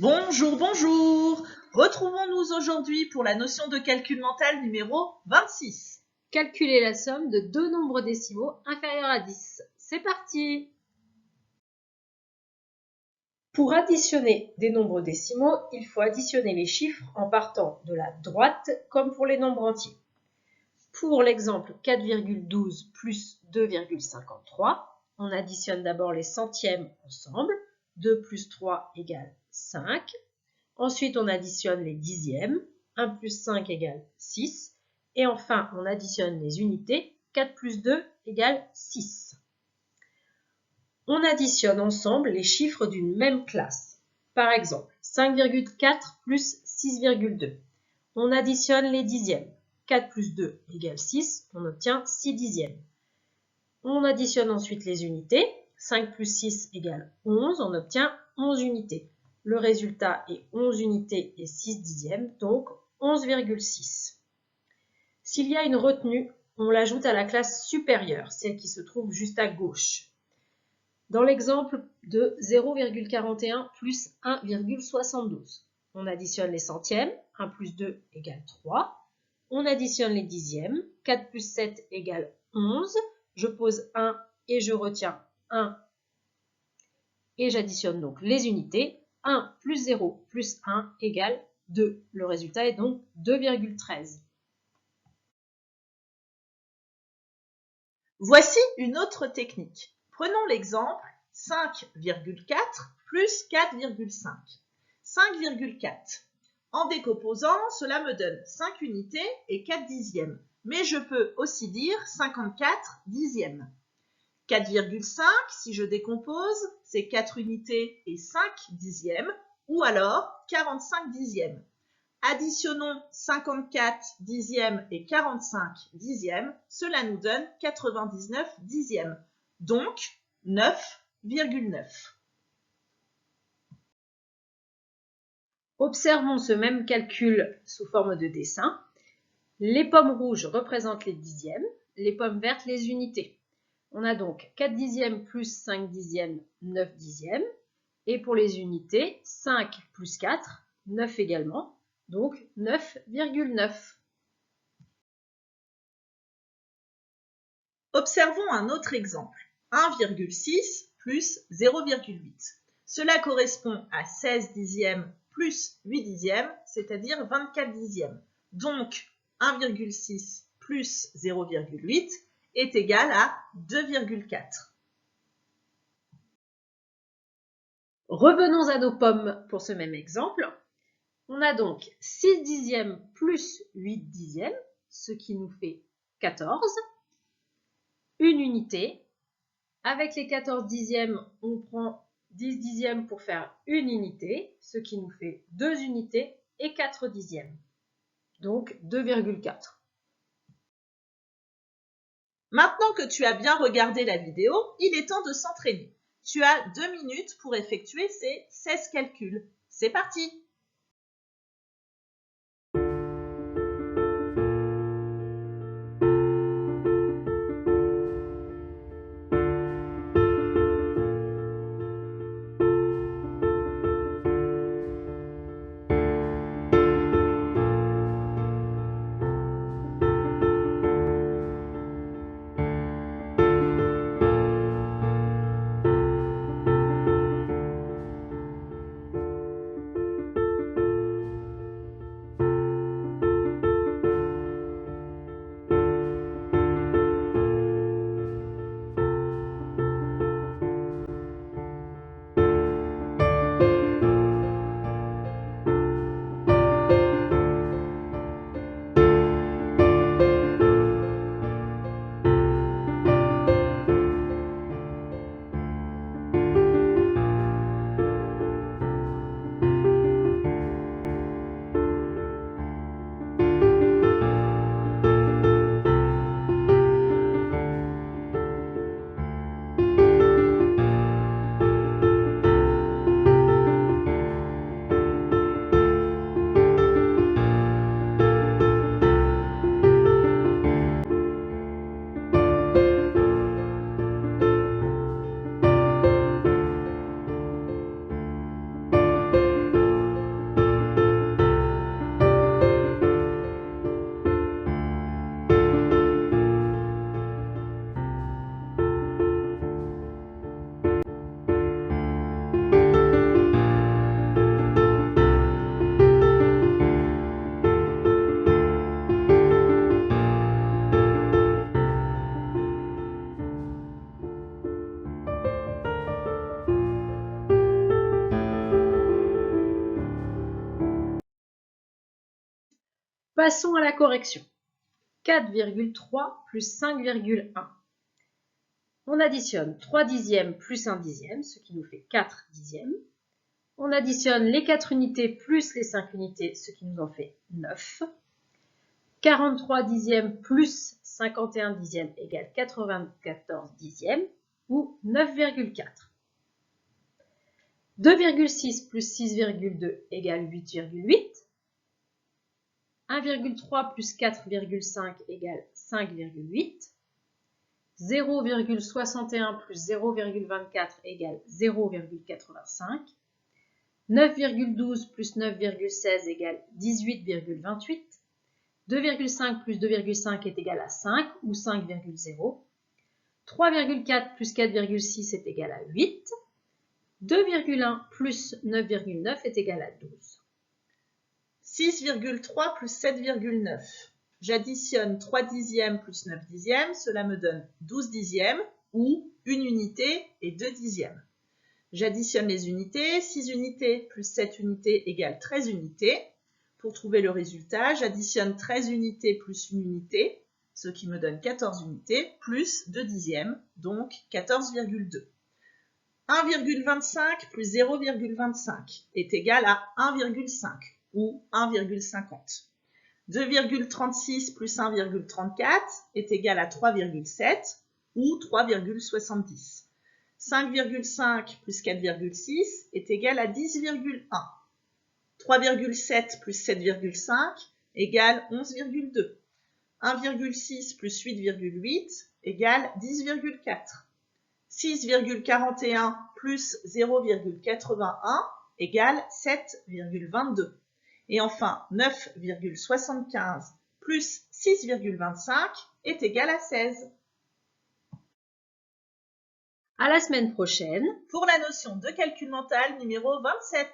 Bonjour, bonjour. Retrouvons-nous aujourd'hui pour la notion de calcul mental numéro 26. Calculer la somme de deux nombres décimaux inférieurs à 10. C'est parti! Pour additionner des nombres décimaux, il faut additionner les chiffres en partant de la droite comme pour les nombres entiers. Pour l'exemple 4,12 plus 2,53, on additionne d'abord les centièmes ensemble. 2 plus 3 égale 5. Ensuite, on additionne les dixièmes. 1 plus 5 égale 6. Et enfin, on additionne les unités. 4 plus 2 égale 6. On additionne ensemble les chiffres d'une même classe. Par exemple, 5,4 plus 6,2. On additionne les dixièmes. 4 plus 2 égale 6. On obtient 6 dixièmes. On additionne ensuite les unités. 5 plus 6 égale 11. On obtient 11 unités. Le résultat est 11 unités et 6 dixièmes, donc 11,6. S'il y a une retenue, on l'ajoute à la classe supérieure, celle qui se trouve juste à gauche. Dans l'exemple de 0,41 plus 1,72, on additionne les centièmes, 1 plus 2 égale 3. On additionne les dixièmes, 4 plus 7 égale 11. Je pose 1 et je retiens 1 et j'additionne donc les unités. 1 plus 0 plus 1 égale 2. Le résultat est donc 2,13. Voici une autre technique. Prenons l'exemple 5,4 plus 4,5. 5,4. En décomposant, cela me donne 5 unités et 4 dixièmes. Mais je peux aussi dire 54 dixièmes. 4,5, si je décompose, c'est 4 unités et 5 dixièmes, ou alors 45 dixièmes. Additionnons 54 dixièmes et 45 dixièmes, cela nous donne 99 dixièmes, donc 9,9. Observons ce même calcul sous forme de dessin. Les pommes rouges représentent les dixièmes, les pommes vertes les unités. On a donc 4 dixièmes plus 5 dixièmes, 9 dixièmes. Et pour les unités, 5 plus 4, 9 également, donc 9,9. Observons un autre exemple. 1,6 plus 0,8. Cela correspond à 16 dixièmes plus 8 dixièmes, c'est-à-dire 24 dixièmes. Donc, 1,6 plus 0,8 est égal à 2,4. Revenons à nos pommes pour ce même exemple. On a donc 6 dixièmes plus 8 dixièmes, ce qui nous fait 14. Une unité. Avec les 14 dixièmes, on prend 10 dixièmes pour faire une unité, ce qui nous fait 2 unités et 4 dixièmes. Donc 2,4. Maintenant que tu as bien regardé la vidéo, il est temps de s'entraîner. Tu as 2 minutes pour effectuer ces 16 calculs. C'est parti! Passons à la correction. 4,3 plus 5,1. On additionne 3 dixièmes plus 1 dixième, ce qui nous fait 4 dixièmes. On additionne les 4 unités plus les 5 unités, ce qui nous en fait 9. 43 dixièmes plus 51 dixièmes égale 94 dixièmes, ou 9,4. 2,6 plus 6,2 égale 8,8. 1,3 plus 4,5 égale 5,8. 0,61 plus 0,24 égale 0,85. 9,12 plus 9,16 égale 18,28. 2,5 plus 2,5 est égal à 5 ou 5,0. 3,4 plus 4,6 est égal à 8. 2,1 plus 9,9 est égal à 12. 6,3 plus 7,9. J'additionne 3 dixièmes plus 9 dixièmes, cela me donne 12 dixièmes ou 1 unité et 2 dixièmes. J'additionne les unités, 6 unités plus 7 unités égale 13 unités. Pour trouver le résultat, j'additionne 13 unités plus 1 unité, ce qui me donne 14 unités, plus 2 dixièmes, donc 14,2. 1,25 plus 0,25 est égal à 1,5 ou 1,50. 2,36 plus 1,34 est égal à 3,7 ou 3,70. 5,5 plus 4,6 est égal à 10,1. 3,7 plus 7,5 égale 11,2. 1,6 plus 8,8 égale 10,4. 6,41 plus 0,81 égale 7,22. Et enfin, 9,75 plus 6,25 est égal à 16. À la semaine prochaine Pour la notion de calcul mental numéro 27.